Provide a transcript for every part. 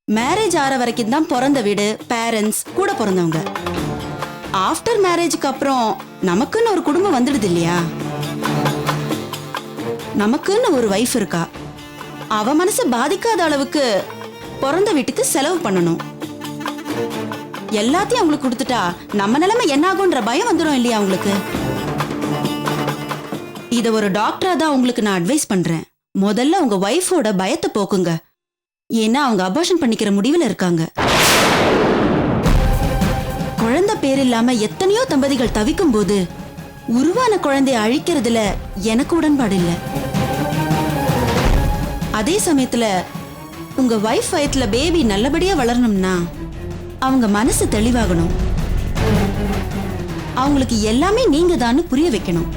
Marriage ஆற வரைக்கும் தான் பிறந்த வீடு, பேரண்ட்ஸ், கூட பிறந்தவங்க. ஆஃப்டர் மேரேஜுக்கு அப்புறம் நமக்குன்னு ஒரு குடும்பம் வந்துடுது இல்லையா? நமக்குன்னு ஒரு வைஃப் இருக்கா. அவ மனசு பாதிக்காத அளவுக்கு பிறந்த வீட்டுக்கு செலவு பண்ணணும். எல்லாத்தையும் அவங்களுக்கு கொடுத்துட்டா நம்ம நிலைமை என்ன ஆகுன்ற பயம் வந்துடும் இல்லையா உங்களுக்கு? இத ஒரு டாக்டரா தான் உங்களுக்கு நான் அட்வைஸ் பண்றேன். முதல்ல உங்க வைஃபோட பயத்தை போக்குங்க. ஏன்னா அவங்க அபார்ஷன் பண்ணிக்கிற முடிவுல இருக்காங்க. குழந்தை பேர் இல்லாம எத்தனையோ தம்பதிகள் தவிக்கும் போது உருவான குழந்தைய அழிக்கிறதுல எனக்கு உடன்பாடு இல்லை. அதே சமயத்துல உங்க வைஃப் வயத்துல பேபி நல்லபடியா வளரணும்னா அவங்க மனசு தெளிவாகணும். அவங்களுக்கு எல்லாமே நீங்க தான் புரிய வைக்கணும்.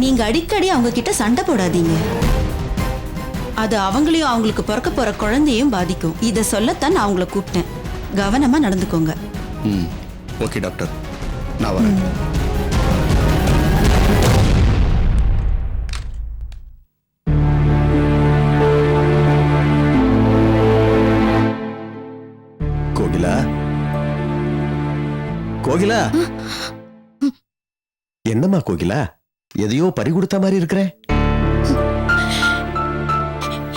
நீங்க அடிக்கடி அவங்க கிட்ட சண்டை போடாதீங்க. அது அவங்களையும் அவங்களுக்கு பிறக்க போற குழந்தையும் பாதிக்கும். இத சொல்லத்தான் நான் அவங்கள கூப்பிட்டேன். கவனமா நடந்துக்கோங்க. ஓகே டாக்டர், நான் வரேன். கோகிலா, கோகிலா, என்னம்மா கோகிலா, எதையோ பறி கொடுத்த மாதிரி இருக்கிற?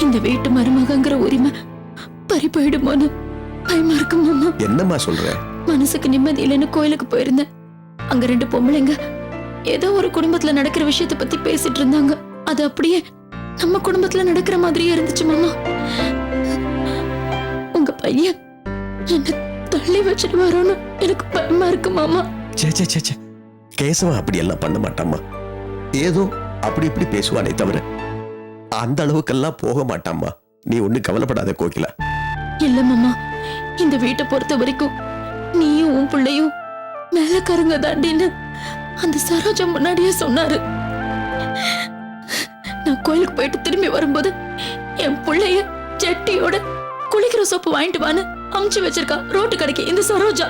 இந்த வீட்டு மருமகங்கிற உரிமை பறி போயிடுமோன்னு பயமா இருக்கு மாமா. என்னம்மா சொல்ற? மனசுக்கு நிம்மதி இல்லைன்னு கோயிலுக்கு போயிருந்தேன். அங்க 2 பொம்பளைங்க ஏதோ ஒரு குடும்பத்துல நடக்கிற விஷயத்தை பத்தி பேசிட்டு இருந்தாங்க. அது அப்படியே நம்ம குடும்பத்துல நடக்கிற மாதிரியே இருந்துச்சு மாமா. உங்க பையன் என்ன தள்ளி வச்சுட்டு வரோன்னு எனக்கு பயமா இருக்கு மாமா. கேசவன் அப்படி எல்லாம் பண்ண மாட்டாமா. ஏதோ அப்படி இப்படி பேசுவானே தவிர அந்த அளவுக்கெல்லாம் போக மாட்டாமா. நீ ஒண்ணு கவலைப்படாத கோகிலா. இல்ல மாமா, இந்த வீட்டை பொறுத்த வரைக்கும் நீயும் உன் பிள்ளையும் மேலக்காரங்க தாண்டின்னு அந்த சரோஜா முன்னாடியே சொன்னாரு. நான் கோயிலுக்கு போயிட்டு திரும்பி வரும்போது என் பிள்ளைய செட்டியோட குளிக்கிற சோப்பு வாங்கிட்டு வான்னு அமுச்சு வச்சிருக்கா ரோட்டு கடைக்கு இந்த சரோஜா.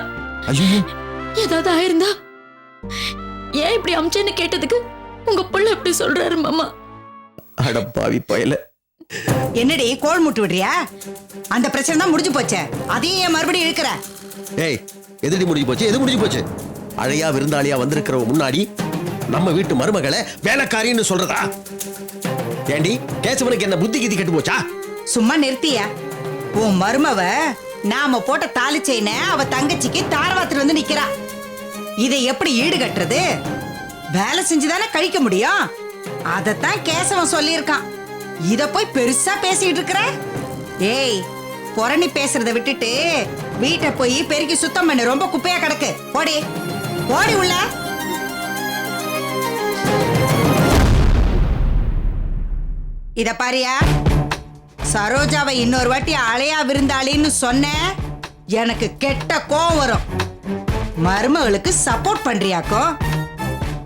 ஏதாவது ஆயிருந்தா ஏன் இப்படி அமுச்சேன்னு கேட்டதுக்கு உங்க பிள்ளை எப்படி சொல்றாரு மாமா. அடப்பாவி பயல. என்னடி கோல் முட்டு விடுறியா? அந்த பிரச்சனை தான் முடிஞ்சு போச்சே, அதையே மறுபடியும் இழுக்கிற. ஏய், எதிரி முடிஞ்சு போச்சு? எது முடிஞ்சு போச்சு? அழையா விருந்தாளியா வந்திருக்கிற முன்னாடி நம்ம வீட்டு மருமகளை வேலைக்காரின்னு சொல்றதா? ஏண்டி கேசவனுக்கு என்ன புத்தி கிதி கெட்டு போச்சா? சும்மா நிறுத்தியா? உன் மருமவ நாம போட்ட தாலி செயின அவ தங்கச்சிக்கு தாரவாத்துல வந்து நிக்கிறா. இதை எப்படி ஈடு கட்டுறது? வேலை செஞ்சுதானே கழிக்க முடியும். அதத்தான் கேசவன் சொல்லியிருக்கான். இத போய் பெருசா பேசிட்டு இருக்கிற? ஏய், புரணி பேசுறத விட்டுட்டு வீட்டை போய் பெருக்கி சுத்தம் பண்ணு. ரொம்ப குப்பையா கிடக்கு. ஓடி ஓடி உள்ள. இத பாரியா, சரோஜாவை இன்னொரு வாட்டி அழையா விருந்தாளின்னு சொன்ன எனக்கு கெட்ட கோவம் வரும். மருமகளுக்கு சப்போர்ட் பண்றியாக்கோ?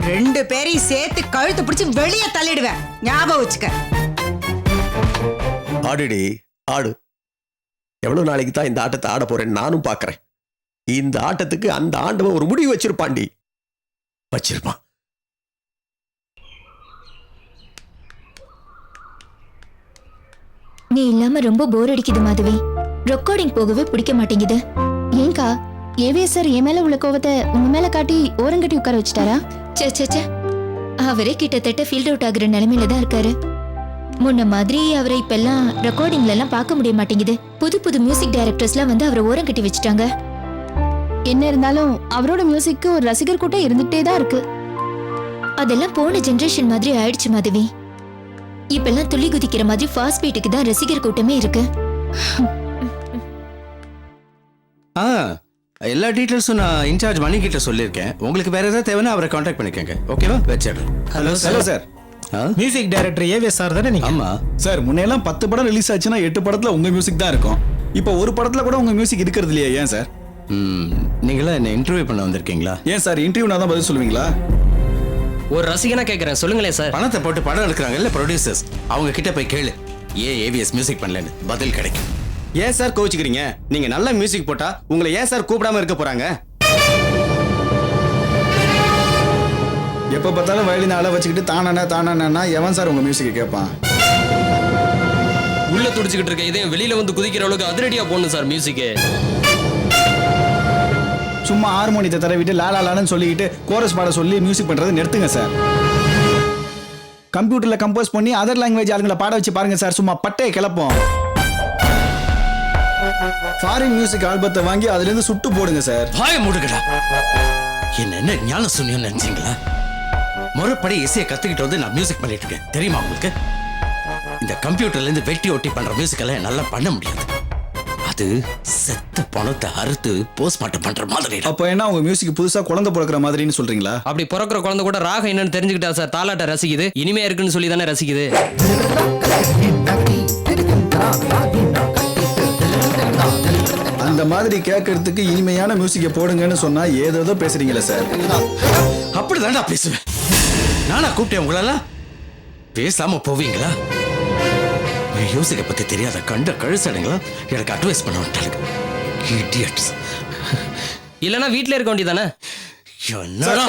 2 பேரையும் சேர்த்து கழுத்து பிடிச்சு வெளியே தள்ளிடுவேன். ஞாபகம் வச்சுக்க. ஆடுடி ஆடு. எவ்வளவு நாளைக்கு தான் இந்த ஆட்டத்தை ஆட போறேன்னு நானும் பாக்குறேன். இந்த ஆட்டத்துக்கு அந்த ஆண்டவன் ஒரு முடிவு வச்சிருப்பாண்டி. வச்சிருப்பான். நீ இல்லாம ரொம்ப போர் அடிக்குது மாதவி. ரெக்கார்டிங் போகவே பிடிக்க மாட்டேங்குது. ஏங்கா ஏவிஎஸ் சார் என் மேல உள்ள கோவத்தை உங்க மேல காட்டி ஓரங்கட்டி உட்கார வச்சுட்டாரா? சே, அவரே கிட்டத்தட்ட ஃபீல்ட் அவுட் ஆகுற நிலைமையில தான் இருக்காரு. முன்ன மாதிரி அவரை இப்பெல்லாம் ரெக்கார்டிங்ல எல்லாம் பார்க்க முடிய மாட்டேங்குது. புது மியூசிக் டைரக்டர்ஸ்லாம் வந்து அவரை ஓரம் கட்டி வச்சுட்டாங்க. என்ன இருந்தாலும் அவரோட மியூசிக்கு ஒரு ரசிகர் கூட்டம் இருந்துட்டே தான் இருக்கு. அதெல்லாம் போன ஜெனரேஷன் மாதிரி ஆயிடுச்சு மாதவி. இப்பெல்லாம் துள்ளி குதிக்கிற மாதிரி ஃபாஸ்ட் பீட்டுக்கு தான் ரசிகர் கூட்டமே இருக்கு. எல்லா டீட்டெயில்ஸும் நான் இன்சார்ஜ் மணி கிட்ட சொல்லியிருக்கேன். உங்களுக்கு வேற ஏதாவது தேவைன்னா அவரை கான்டாக்ட் பண்ணிக்கோங்க. ஓகேவா? வச்சிடுறேன். Hello sir. Music director AVS sir தானே நீங்க? ஆமா சார் முன்னையெல்லாம் 10 படம் ரிலீஸ் ஆச்சுன்னா 8 படத்துல உங்க மியூசிக் தான் இருக்கும். இப்போ ஒரு படத்துல கூட உங்க மியூசிக் இருக்கிறது இல்லையா? ஏன் சார்? நீங்களா என்ன இன்டர்வியூ பண்ண வந்திருக்கீங்களா? ஏன் சார் இன்டர்வியூனா தான் பதில் சொல்லுவீங்களா? ஒரு ரசிகனா கேக்குறேன், சொல்லுங்களேன் சார். பணத்தை போட்டு படம் எடுக்கிறாங்கல்ல ப்ரொடியூசர்ஸ், அவங்க கிட்ட போய் கேளு ஏன் ஏவிஎஸ் மியூசிக் பண்ணலன்னு, பதில் கிடைக்கும். ஏன் சார் கோவிச்சுக்கிறீங்க? நீங்க நல்ல மியூசிக் போட்டா உங்களை ஏன் சார் கூப்பிடாம இருக்க போறாங்க? எப்ப பார்த்தாலும் வயலின் அள வச்சுக்கிட்டு தானா எவன் சார் உங்க மியூசிக்கை கேட்பான்? உள்ள துடிச்சுக்கிட்டு இருக்க இதே வெளியில வந்து குதிக்கிற அளவுக்கு அதிரடியா போடணும் சார் மியூசிக்கு. சும்மா ஹார்மோனியத்தை தடவிட்டு லாலாலான்னு சொல்லிக்கிட்டு கோரஸ் பாட சொல்லி மியூசிக் பண்றது நிறுத்துங்க சார். கம்ப்யூட்டர்ல கம்போஸ் பண்ணி அதர் லாங்குவேஜ் ஆளுங்களை பாட வச்சு பாருங்க சார், சும்மா பட்டையை கிளப்போம். ஃபாரின் மியூசிக் ஆல்பத்தை வாங்கி அதுல இருந்து சுட்டு போடுங்க சார். வாய மூடுங்கடா. என்ன ஞான சூன்யம் நினைச்சீங்களா? முறைப்படி இசையை கத்துக்கிட்டு வந்து நான் மியூசிக் பண்ணிட்டு இருக்கேன் தெரியுமா உங்களுக்கு? இந்த கம்ப்யூட்டர்ல இருந்து வெட்டி ஒட்டி பண்ற மியூசிக் எல்லாம் நல்லா பண்ண முடியாது. அது செத்த பணத்தை அறுத்து போஸ்ட்மார்ட்டம் பண்ற மாதிரி. அப்ப என்ன உங்க மியூசிக் புதுசா குழந்தை பிறக்கிற மாதிரின்னு சொல்றீங்களா? அப்படி பிறக்கிற குழந்தை கூட ராகம் என்னன்னு தெரிஞ்சுக்கிட்டா சார் தாலாட்ட ரசிக்குது, இனிமையா இருக்குன்னு சொல்லி தானே ரசிக்குது. அந்த மாதிரி கேட்கறதுக்கு இனிமையான மியூசிக்கை போடுங்கன்னு சொன்னா ஏதோ பேசுறீங்களா சார்? அப்படிதான்டா பேசுவேன். நானா கூப்பிட்டேன் உங்களெல்லாம்? பேசாம போவீங்களா? மியூசிக்கை பத்தி தெரியாத கண்ட கழுசடைங்களா எனக்கு அட்வைஸ் பண்ண விட்டாளுங்க. இடியட்ஸ். இல்லனா வீட்ல இருக்க வேண்டியதானே? என்னடா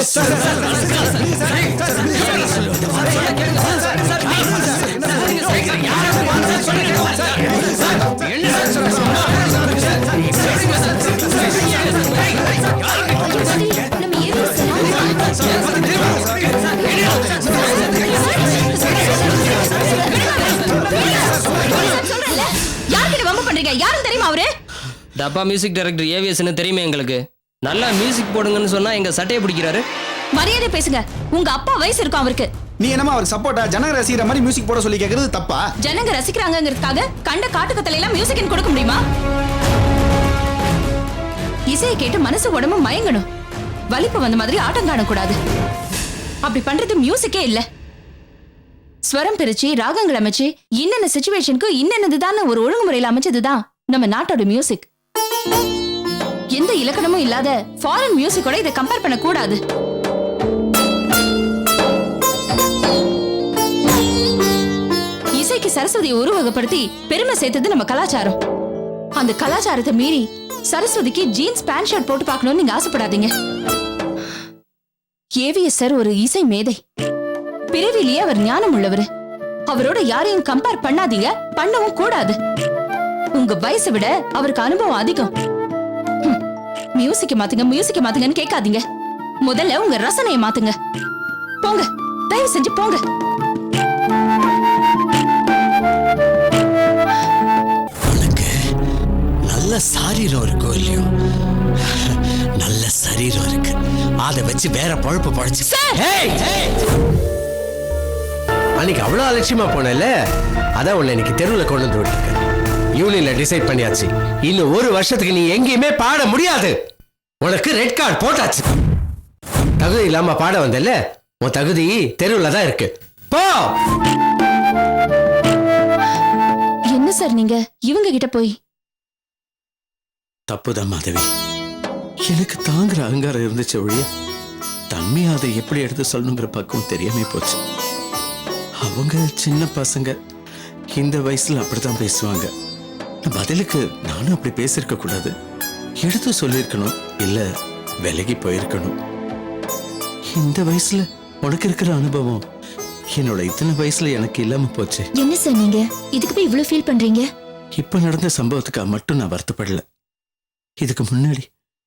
யார்கிட்ட வம்பு பண்றீங்க? யாரும் தெரியுமா அவரு? டப்பா மியூசிக் டைரக்டர் ஏவிஎஸ்னு தெரியுமே எங்களுக்கு. நல்லா மியூசிக் போடுங்கன்னு சொன்னா எங்க சட்டையை பிடிக்கிறாரு. மரியாதை பேசுங்க. உங்க அப்பா வயசு இருக்கும் அவருக்கு. நீ என்னமா அவருக்கு சப்போர்ட்டா? ஜனங்க ரசிக்கிற மாதிரி மியூசிக் போட சொல்லி கேக்குறது தப்பா? ஜனங்க ரசிக்கிறாங்கிறதுக்காக கண்ட காட்டுக்கத்தல எல்லாம் மியூசிக் கொடுக்க முடியுமா? இசையை கேட்டு மனசு உடம்பு மயங்கணும். வலிப்பு வந்த மாதிரி ஆட்டம் காணக்கூடாது. அப்படி பண்றது மியூசிக்கே இல்ல. ஸ்வரம் பிரிச்சு ராகங்கள் அமைச்சு இன்னென்ன சிச்சுவேஷனுக்கு இன்னென்னதுதான் ஒரு ஒழுங்குமுறையில் அமைச்சதுதான் நம்ம நாட்டோட மியூசிக். எந்த இலக்கணமும் இல்லாத ஃபாரின் மியூசிக்கோட இதை கம்பேர் பண்ண கூடாது. இசைக்கு சரஸ்வதியை உருவகப்படுத்தி பெருமை சேர்த்தது நம்ம கலாச்சாரம். அந்த கலாச்சாரத்தை மீறி சரஸ்வதிக்கு ஜீன்ஸ் பேண்ட் ஷர்ட் போட்டு பார்க்கணும்னு நீங்க ஆசைப்படாதீங்க. ஏவிஎஸ் சார் ஒரு இசை மேதை. பிறவிலேயே அவர் ஞானம் உள்ளவர். அவரோட யாரையும் கம்பேர் பண்ணாதீங்க, பண்ணவும் கூடாது. உங்க வயசை விட அவருக்கு அனுபவம் அதிகம். மியூசிக்க மாத்துங்கன்னு கேட்காதீங்க. முதல்ல உங்க ரசனையை மாத்துங்க. போங்க, தயவு செஞ்சு போங்க. நல்ல சாரீரம் இருக்கோ இல்லையோ, நல்ல சரீரம் இருக்கு. அதை வச்சு வேற பழப்பு பழச்சு. அன்னைக்கு அவ்வளவு அலட்சியமா போனல, அதான் உன்னை இன்னைக்கு தெருவில் கொண்டு வந்து விட்டுருக்கேன். யூனியன்ல டிசைட் பண்ணியாச்சு. இன்னும் ஒரு வருஷத்துக்கு நீ எங்கேயுமே பாட முடியாது. உனக்கு ரெட் கார்டு போட்டாச்சு. தகுதி இல்லாம பாட வந்தல, உன் தகுதி தெருவில் தான் இருக்கு. போ. என்ன சார் நீங்க இவங்க கிட்ட போய்? தப்புதான் மாதவி. எனக்கு தாங்குற அகங்காரம் இருந்துச்சு ஒழிய தன்மையை அதை எப்படி எடுத்து சொல்லணுங்கிற பக்கம் தெரியாம போச்சு. அவங்க சின்ன பசங்க, இந்த வயசுல அப்படித்தான் பேசுவாங்க. பதிலுக்கு நானும் அப்படி பேசியிருக்க கூடாது. எடுத்து சொல்லியிருக்கணும், இல்ல விலகி போயிருக்கணும். இந்த வயசுல உனக்கு இருக்கிற அனுபவம் என்னோட இத்தனை வயசுல எனக்கு இல்லாம போச்சு. என்ன சார் நீங்க இதுக்கு போய் இவ்வளவு ஃபீல் பண்றீங்க? இப்ப நடந்த சம்பவத்துக்காக மட்டும் நான் வருத்தப்படல. இதுக்கு முன்னாடி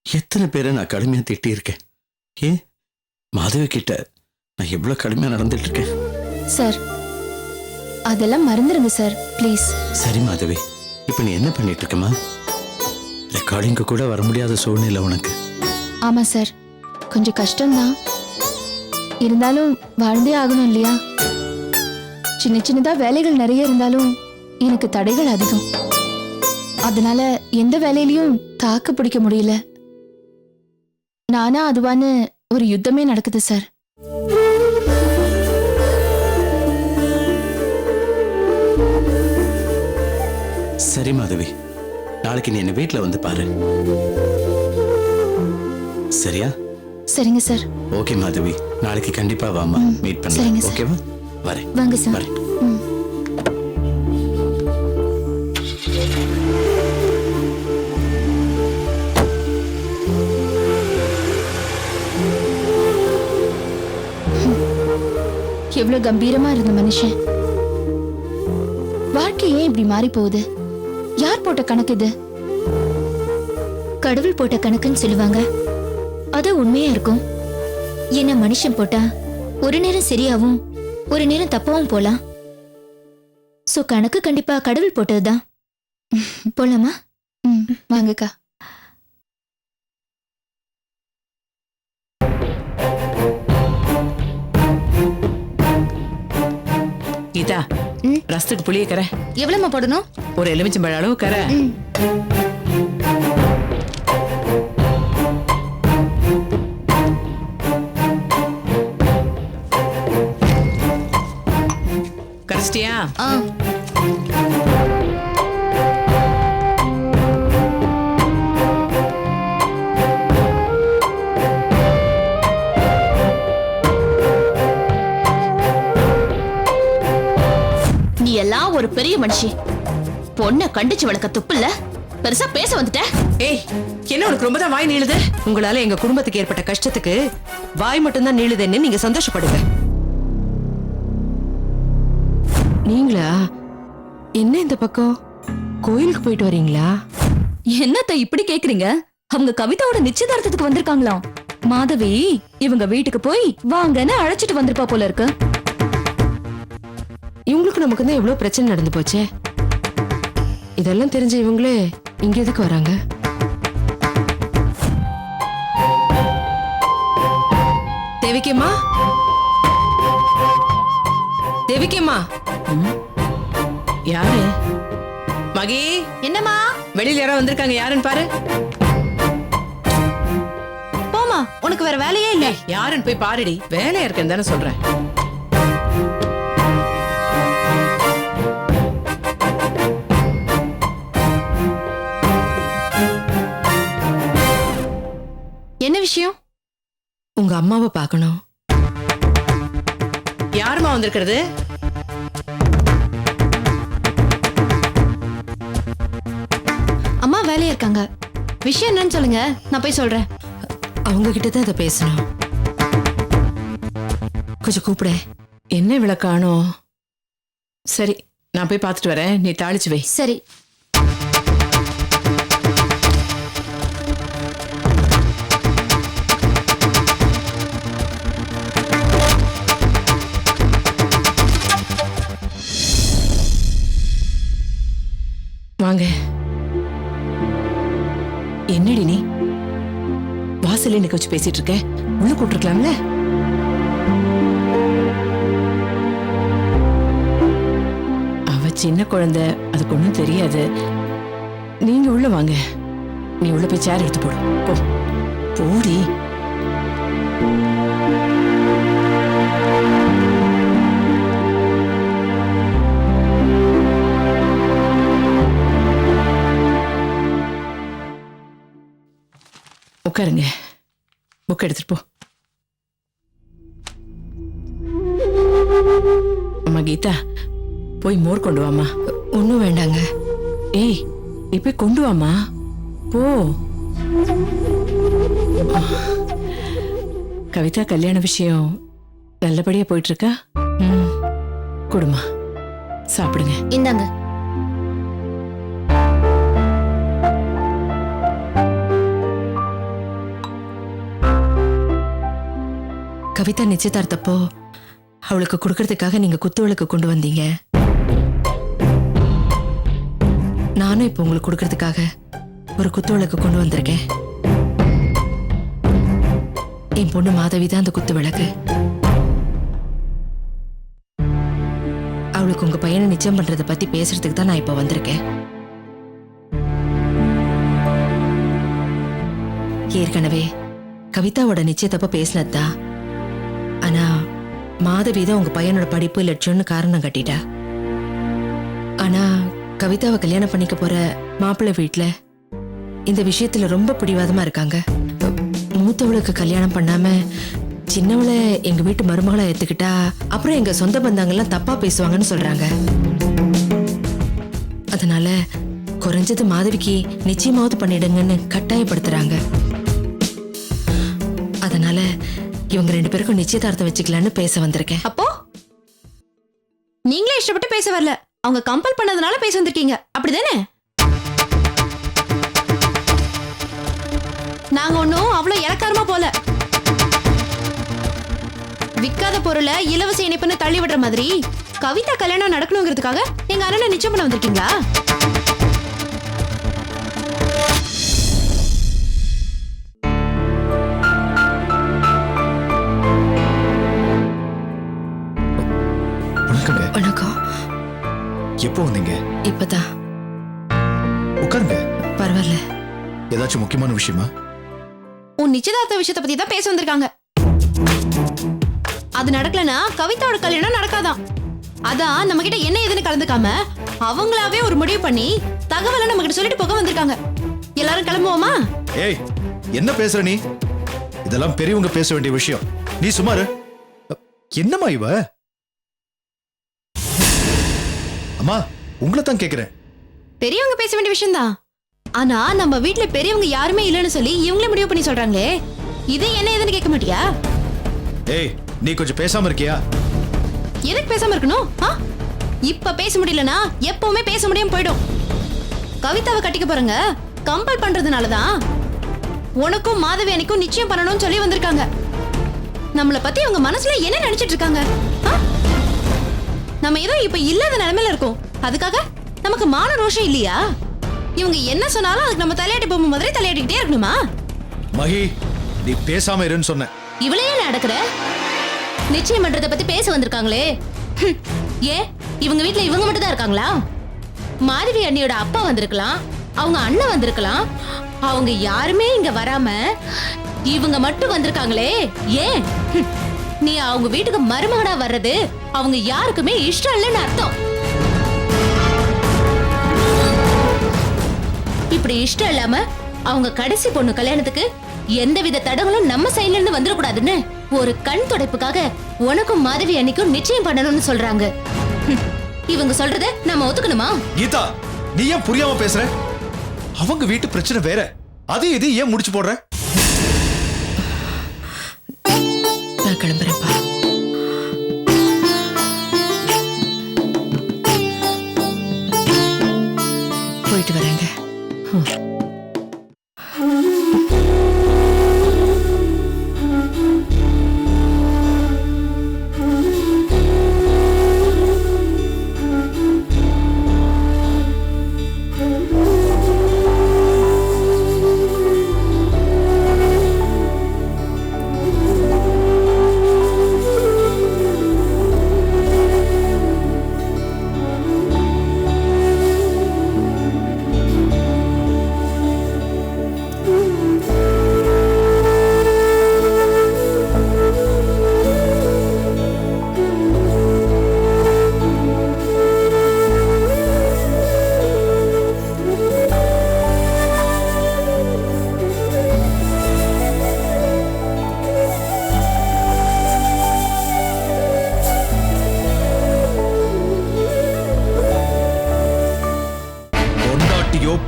எத்தனை பேரை நான் கடுமையா திட்டி இருக்கேன். ஏன் மாதவி கிட்ட நான் எவ்வளவு கடுமையா நடந்துட்டு இருக்கேன். சார் அதெல்லாம் மறந்துருங்க சார் ப்ளீஸ். சரி மாதவி, இப்ப நீ என்ன பண்ணிட்டு இருக்கமா? ரெக்கார்டிங்கு கூட வர முடியாத சூழ்நிலை உனக்கு. ஆமா சார், கொஞ்சம் கஷ்டம்தான். இருந்தாலும் வாழ்ந்தே ஆகணும் இல்லையா? சின்ன சின்னதா வேலைகள் நிறைய இருந்தாலும் எனக்கு தடைகள் அதிகம். அதனால எந்த வேலையிலயும் தாக்கு பிடிக்க முடியல. நானா அதுவான்னு ஒரு யுத்தமே நடக்குது சார். சரி மாதவி, நாளைக்கு நீ என்ன வீட்டுல வந்து பாரு. சரியா? சரிங்க சார். ஓகே மாதவி, நாளைக்கு கண்டிப்பா வாமா, மீட் சரிங்க பண்ணலாம். சார். ஓகேவா? வரேன். வாங்க சார். வரேன். எவ்வளவு கம்பீரமா இருந்த மனுஷன் வாழ்க்கை ஏன் இப்படி மாறி போகுது? யார் போட்ட கணக்கு இது? கடவுள் போட்ட கணக்குன்னு சொல்லுவாங்க. அது உண்மையா இருக்கும். என்ன மனுஷன் போட்டா ஒரு நேரம் சரியாவும் ஒரு நேரம் தப்பாவும் போலாம். சோ கணக்கு கண்டிப்பா கடவுள் போட்டதுதான். போலாமா? வாங்கக்கா. கீதா, ரசத்துக்கு புளிய கரை. எவ்வளவுமா போடணும்? ஒரு எலுமிச்சம்பழ அளவு கரை. கரைச்சிட்டியா? நீ எல்லாம் ஒரு பெரிய மனுஷி. பொண்ணை கண்டிச்சு வளர்க்க துப்பு இல்ல, பெருசா பேச வந்துட்ட. ஏய், என்ன உனக்கு ரொம்ப தான் வாய் நீளுது? உங்களால எங்க குடும்பத்துக்கு ஏற்பட்ட கஷ்டத்துக்கு வாய் மட்டும்தான் நீளுதுன்னு நீங்க சந்தோஷப்படுங்க. நீங்களா என்ன இந்த பக்கம் கோயிலுக்கு போயிட்டு வரீங்களா? என்னத்த இப்படி கேக்குறீங்க? அவங்க கவிதாவோட நிச்சயதார்த்தத்துக்கு வந்திருக்காங்களாம். மாதவி இவங்க வீட்டுக்கு போய் வாங்கன்னு அழைச்சிட்டு வந்திருப்பா போல இருக்கு. இவங்களுக்கு நமக்கு தான் எவ்வளவு பிரச்சனை நடந்து போச்சே. இதெல்லாம் தெரிஞ்ச இவங்களே இங்க எதுக்கு வராங்க? தேவிக்கம்மா, தேவிக்கம்மா. யாரு? மகி. என்னம்மா? வெளியில யாரோ வந்திருக்காங்க, யாருன்னு பாரு. போமா, உனக்கு வேற வேலையே இல்ல. யாருன்னு போய் பாருடி. வேலையா இருக்குன்னு தானே சொல்றேன். என்ன விஷயம்? உங்க அம்மாவை பார்க்கணும். யாருமா வந்திருக்கிறது? அம்மா வேலையா இருக்காங்க. விஷயம் என்னன்னு சொல்லுங்க, நான் போய் சொல்றேன். அவங்க கிட்ட தான் இதை பேசணும். கொஞ்சம் கூப்பிட. என்ன விளக்கானோ? சரி, நான் போய் பார்த்துட்டு வரேன். நீ தாளிச்சு வை. சரி. வாங்க. என்னடி நீ வாசல்ல நிக்க வச்சு பேசிட்டு இருக்க? உள்ள கூட்டிருக்கலாம்ல? அவ சின்ன குழந்தை, அதுக்கு ஒண்ணும் தெரியாது. நீங்க உள்ள வாங்க. நீ உள்ள போய் சேர் எடுத்து போடு. போ, போடி. உட்காருங்க. புக் எடுத்துட்டு போ. அம்மா கீதா, போய் மோர் கொண்டு வாமா. ஒன்றும் வேண்டாங்க. ஏய், நீ போய் கொண்டு வாமா. போ. கவிதா கல்யாண விஷயம் நல்லபடியா போயிட்டு இருக்கா? கொடுமா, சாப்பிடுங்க. இந்தாங்க. கவிதா நிச்சயதார்த்தப்போ அவளுக்கு கொடுக்கறதுக்காக நீங்க குத்துவிளக்கு கொண்டு வந்தீங்க. நானும் இப்போ உங்களுக்கு கொடுக்கறதுக்காக ஒரு குத்துவிளக்கு கொண்டு வந்திருக்கேன். என் பொண்ணு மாதவி தான் அந்த குத்துவிளக்கு. அவளுக்கு உங்க பையனை நிச்சயம் பண்றதை பத்தி பேசுறதுக்கு தான் நான் இப்போ வந்திருக்கேன். ஏற்கனவே கவிதாவோட நிச்சயத்தப்ப பேசினதுதான். ஆனா மாதவி தான் உங்க பையனோட படிப்பு லட்சம்னு காரணம் கட்டிட்டா. ஆனா கவிதாவை கல்யாணம் பண்ணிக்க போற மாப்பிள்ளை வீட்ல இந்த விஷயத்துல ரொம்ப பிடிவாதமா இருக்காங்க. மூத்தவளுக்கு கல்யாணம் பண்ணாம சின்னவளை எங்க வீட்டு மருமகளா ஏத்துக்கிட்டா அப்புறம் எங்க சொந்த பந்தங்கள்லாம் தப்பா பேசுவாங்கன்னு சொல்றாங்க. அதனால குறைஞ்சது மாதவிக்கு நிச்சயமாவது பண்ணிடுங்கன்னு கட்டாயப்படுத்துறாங்க. அதனால இவங்க 2 பேருக்கும் நிச்சயதார்த்தம் வச்சுக்கலான்னு பேச வந்திருக்கேன். அப்போ நீங்களே இஷ்டப்பட்டு பேச வரல, அவங்க கம்பல் பண்ணதுனால பேச வந்திருக்கீங்க, அப்படிதானே? நாங்க ஒன்னும் அவ்வளவு இலக்காரமா போல. விக்காத பொருளை இலவச இணைப்புன்னு தள்ளி விடுற மாதிரி கவிதா கல்யாணம் நடக்கணுங்கிறதுக்காக எங்க அண்ணனை நிச்சயம் பண்ண வந்திருக்கீங்களா? வணக்கம். எப்போ வந்தீங்க? இப்பதான். உட்காருங்க. பரவாயில்ல. ஏதாச்சும் முக்கியமான விஷயமா? உன் நிச்சயதார்த்த விஷயத்தை பத்தி தான் பேச வந்திருக்காங்க. அது நடக்கலனா கவிதாவோட கல்யாணம் நடக்காதான். அதான் நம்ம கிட்ட என்ன ஏதுன்னு கலந்துக்காம அவங்களாவே ஒரு முடிவு பண்ணி தகவலை நம்ம கிட்ட சொல்லிட்டு போக வந்திருக்காங்க. எல்லாரும் கிளம்புவோமா? ஏய், என்ன பேசுற நீ? இதெல்லாம் பெரியவங்க பேச வேண்டிய விஷயம். நீ சுமாரு. என்னம்மா இவ? அம்மா, உங்களை தான் கேக்குறேன். பெரியவங்க பேச வேண்டிய விஷயம் தான். ஆனா நம்ம வீட்ல பெரியவங்க யாருமே இல்லைன்னு சொல்லி இவங்களே முடிவு பண்ணி சொல்றாங்களே, இது என்ன ஏதுன்னு கேட்க மாட்டியா? ஏய், நீ கொஞ்சம் பேசாம இருக்கியா? எதுக்கு பேசாம இருக்கணும்? இப்ப பேச முடியலனா எப்பவுமே பேச முடியாம போயிடும். கவிதாவை கட்டிக்க போறங்க கம்பல் பண்றதுனாலதான் உனக்கும் மாதவி அன்னைக்கும் நிச்சயம் பண்ணணும்னு சொல்லி வந்திருக்காங்க. நம்மளை பத்தி அவங்க மனசுல என்ன நினைச்சிட்டு இருக்காங்க? நம்ம ஏதோ இப்ப இல்லாத நிலைமையில இருக்கோம், அதுக்காக நமக்கு மான ரோஷம் இல்லையா? இவங்க என்ன சொன்னாலும் அதுக்கு நம்ம தலையாட்டி பொம்மை மாதிரி தலையாட்டிக்கிட்டே இருக்கணுமா? மகி, நீ பேசாம இருன்னு சொன்ன. இவளையே நடக்கிற நிச்சயம் பண்றத பத்தி பேச வந்திருக்காங்களே. ஏ, இவங்க வீட்ல இவங்க மட்டும் தான் இருக்காங்களா? மாதவி அண்ணியோட அப்பா வந்திருக்கலாம், அவங்க அண்ணன் வந்திருக்கலாம். அவங்க யாருமே இங்க வராம இவங்க மட்டும் வந்திருக்காங்களே, ஏன்? நீ அவங்க வீட்டுக்கு மருமகனா வர்றது அவங்க யாருக்குமே இஷ்டம் இல்லைன்னு அர்த்தம். இப்படி இஷ்டம் இல்லாம அவங்க கடைசி பொண்ணு கல்யாணத்துக்கு எந்தவித தடங்களும் நம்ம சைட்ல இருந்து வந்துடக்கூடாதுன்னு ஒரு கண் துடைப்புக்காக உனக்கும் மாதவி அன்னைக்கும் நிச்சயம் பண்ணணும்னு சொல்றாங்க. இவங்க சொல்றத நம்ம ஒத்துக்கணுமா? கீதா, நீ ஏன் புரியாம பேசுற? அவங்க வீட்டு பிரச்சனை வேற, அது இது ஏன் முடிச்சு போடுற? நான் கிளம்புறேன்ப்பா. போயிட்டு வரேங்க.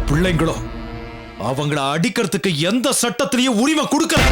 பிள்ளைங்களோ அவங்கள அடிக்கிறதுக்கு எந்த சட்டத்திலையும் உரிமை கொடுக்கல.